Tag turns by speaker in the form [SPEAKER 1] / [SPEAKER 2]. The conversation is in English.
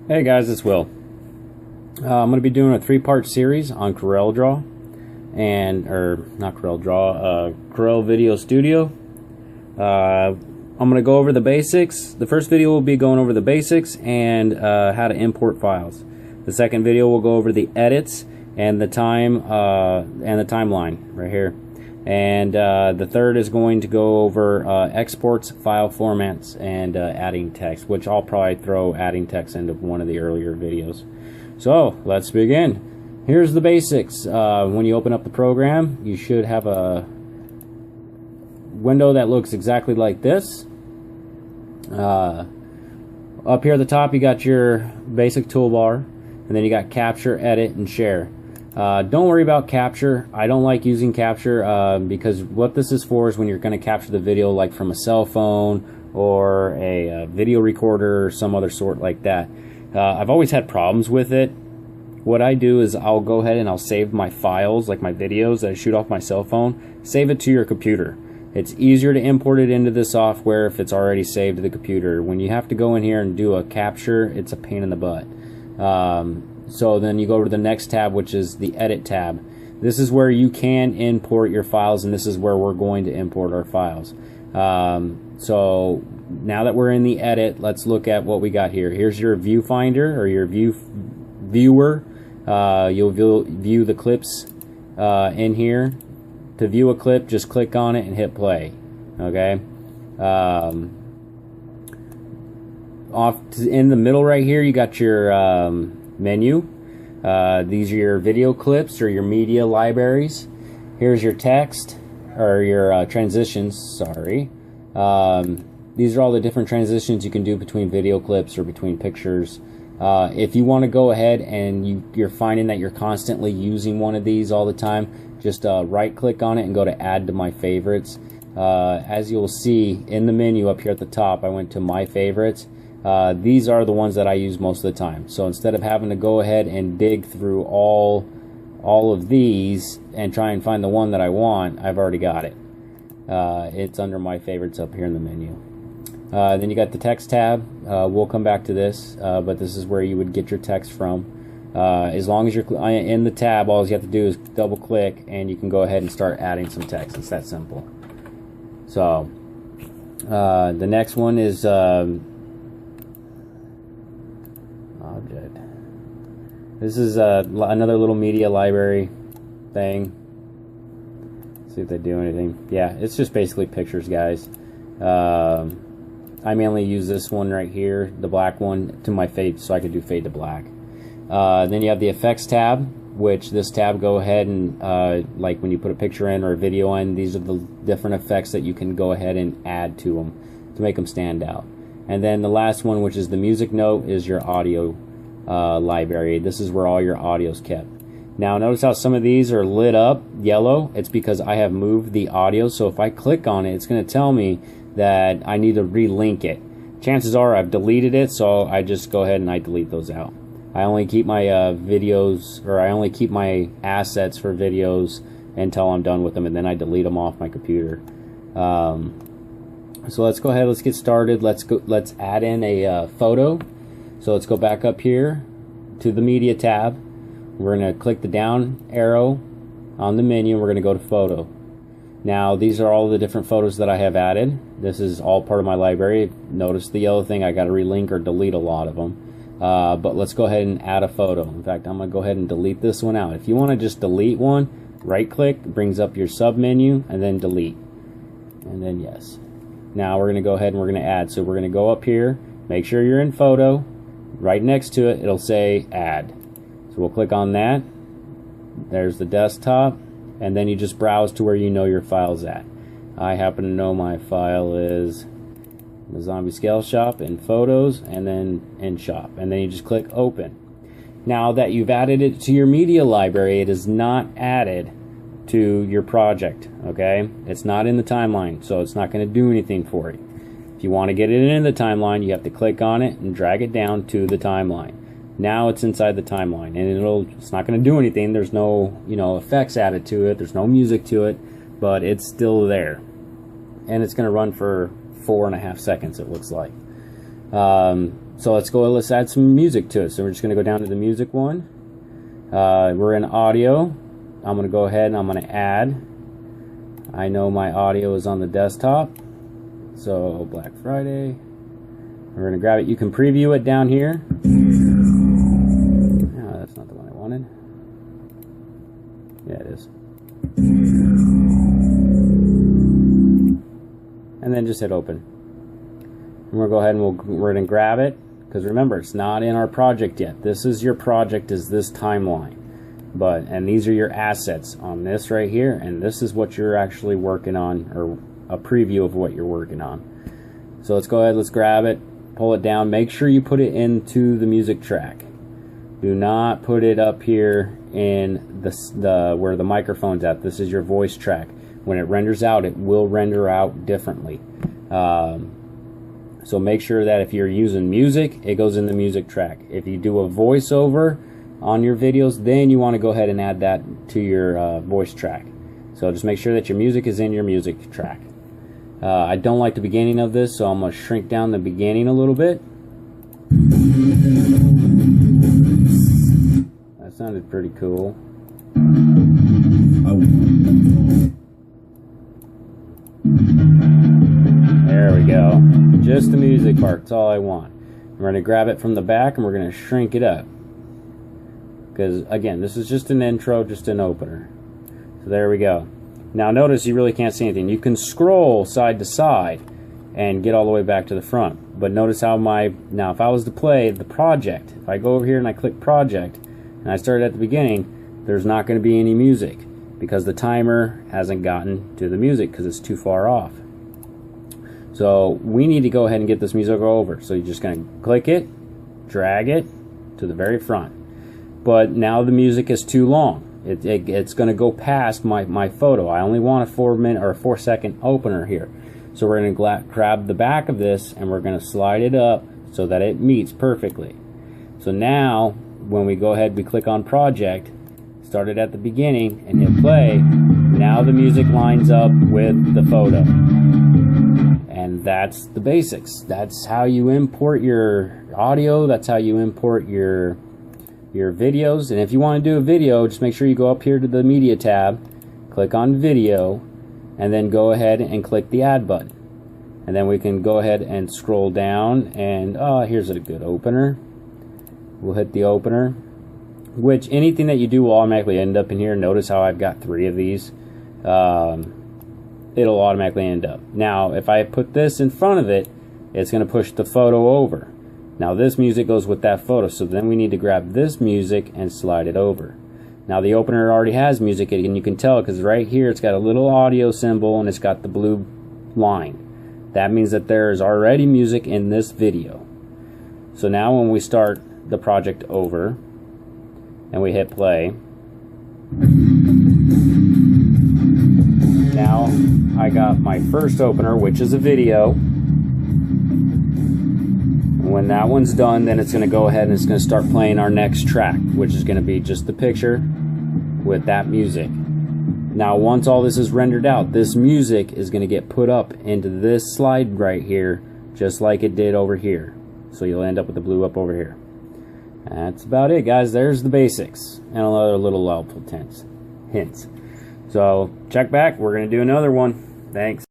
[SPEAKER 1] Hey guys, it's Will. I'm going to be doing a three-part series on Corel Draw, Corel Video Studio. I'm going to go over the basics. The first video will be going over the basics and how to import files. The second video will go over the edits and the timeline right here. And the third is going to go over exports, file formats, and adding text, which I'll probably throw adding text into one of the earlier videos. So let's begin. Here's the basics. When you open up the program, you should have a window that looks exactly like this. Up here at the top, you got your basic toolbar, and then you got capture, edit, and share. Don't worry about capture. I don't like using capture because what this is for is when you're going to capture the video like from a cell phone or a video recorder or some other sort like that. I've always had problems with it. What I do is I'll go ahead and I'll save my files, like my videos that I shoot off my cell phone, save it to your computer. It's easier to import it into the software if it's already saved to the computer. When you have to go in here and do a capture, it's a pain in the butt. So then you go to the next tab, which is the edit tab. This is where you can import your files, and this is where we're going to import our files. So now that we're in the edit, let's look at what we got here. Here's your viewfinder or your viewer. You'll view the clips in here. To view a clip, just click on it and hit play. Okay. In the middle right here, you got your menu. These are your video clips or your media libraries. Here's your text or your transitions, sorry. These are all the different transitions you can do between video clips or between pictures. If you want to go ahead and you're finding that you're constantly using one of these all the time, just right click on it and go to add to my favorites. As you'll see in the menu up here at the top, I went to my favorites. These are the ones that I use most of the time. So instead of having to go ahead and dig through all of these and try and find the one that I want, I've already got it. It's under my favorites up here in the menu. Then you got the text tab. We'll come back to this, but this is where you would get your text from. As long as you're in the tab, all you have to do is double click and you can go ahead and start adding some text. It's that simple. So the next one is object. This is another little media library thing. See if they do anything. Yeah, it's just basically pictures, guys. I mainly use this one right here, the black one, to my fade, so I could do fade to black. Then you have the effects tab, which this tab go ahead and like when you put a picture in or a video in, these are the different effects that you can go ahead and add to them to make them stand out. And then the last one, which is the music note, is your audio library. This is where all your audio is kept. Now notice how some of these are lit up yellow. It's because I have moved the audio, so if I click on it, it's going to tell me that I need to relink it. Chances are I've deleted it, so I just go ahead and I delete those out. I only keep my videos, or I only keep my assets for videos until I'm done with them, and then I delete them off my computer. So let's go ahead, let's get started. Let's add in a photo. So let's go back up here to the media tab. We're going to click the down arrow on the menu. We're going to go to photo. Now these are all the different photos that I have added. This is all part of my library. Notice the yellow thing, I got to relink or delete a lot of them. But let's go ahead and add a photo. In fact, I'm going to go ahead and delete this one out. If you want to just delete one, right click, brings up your sub menu, and then delete. And then yes. Now we're going to go ahead and we're going to add. So we're going to go up here, make sure you're in photo. Right next to it, it'll say add. So we'll click on that. There's the desktop. And then you just browse to where you know your file's at. I happen to know my file is the Zombie Scale Shop in Photos and then in Shop. And then you just click Open. Now that you've added it to your media library, it is not added to your project. Okay? It's not in the timeline, so it's not going to do anything for you. If you want to get it in the timeline, you have to click on it and drag it down to the timeline. Now it's inside the timeline, and it's not going to do anything. There's no, effects added to it. There's no music to it, but it's still there. And it's going to run for 4.5 seconds, it looks like. So let's add some music to it. So we're just going to go down to the music one. We're in audio. I'm going to go ahead and I'm going to add. I know my audio is on the desktop. So Black Friday. We're going to grab it. You can preview it down here. Oh, that's not the one I wanted. Yeah, it is. And then just hit open. And we'll go ahead and we're going to grab it, because remember, it's not in our project yet. This is your project, is this timeline. And these are your assets on this right here, and this is what you're actually working on, or a preview of what you're working on. So let's go ahead, let's grab it, pull it down. Make sure you put it into the music track. Do not put it up here in the where the microphone's at. This is your voice track. When it renders out, it will render out differently. So make sure that if you're using music, it goes in the music track. If you do a voiceover on your videos, then you want to go ahead and add that to your voice track. So just make sure that your music is in your music track. I don't like the beginning of this, so I'm going to shrink down the beginning a little bit. That sounded pretty cool. There we go. Just the music part, that's all I want. We're going to grab it from the back and we're going to shrink it up. Because again, this is just an intro, just an opener. So there we go. Now notice you really can't see anything. You can scroll side to side and get all the way back to the front. But notice how now if I was to play the project, if I go over here and I click project and I start at the beginning, there's not going to be any music because the timer hasn't gotten to the music because it's too far off. So we need to go ahead and get this music over. So you're just going to click it, drag it to the very front. But now the music is too long. It's going to go past my photo. I only want a 4-minute or a 4-second opener here. So we're going to grab the back of this and we're going to slide it up so that it meets perfectly. So now when we go ahead, we click on project, start it at the beginning and hit play. Now the music lines up with the photo. And that's the basics. That's how you import your audio. That's how you import your videos. And if you want to do a video, just make sure you go up here to the media tab, click on video, and then go ahead and click the add button. And then we can go ahead and scroll down and here's a good opener. We'll hit the opener, which anything that you do will automatically end up in here. Notice how I've got 3 of these. It'll automatically end up. Now if I put this in front of it, it's going to push the photo over. Now this music goes with that photo, so then we need to grab this music and slide it over. Now the opener already has music, and you can tell because right here it's got a little audio symbol and it's got the blue line. That means that there is already music in this video. So now when we start the project over and we hit play, now I got my first opener, which is a video. When that one's done, then it's going to go ahead and it's going to start playing our next track, which is going to be just the picture with that music. Now once all this is rendered out, this music is going to get put up into this slide right here, just like it did over here. So you'll end up with the blue up over here. That's about it, guys. There's the basics and another little helpful hints. So check back, we're going to do another one. Thanks.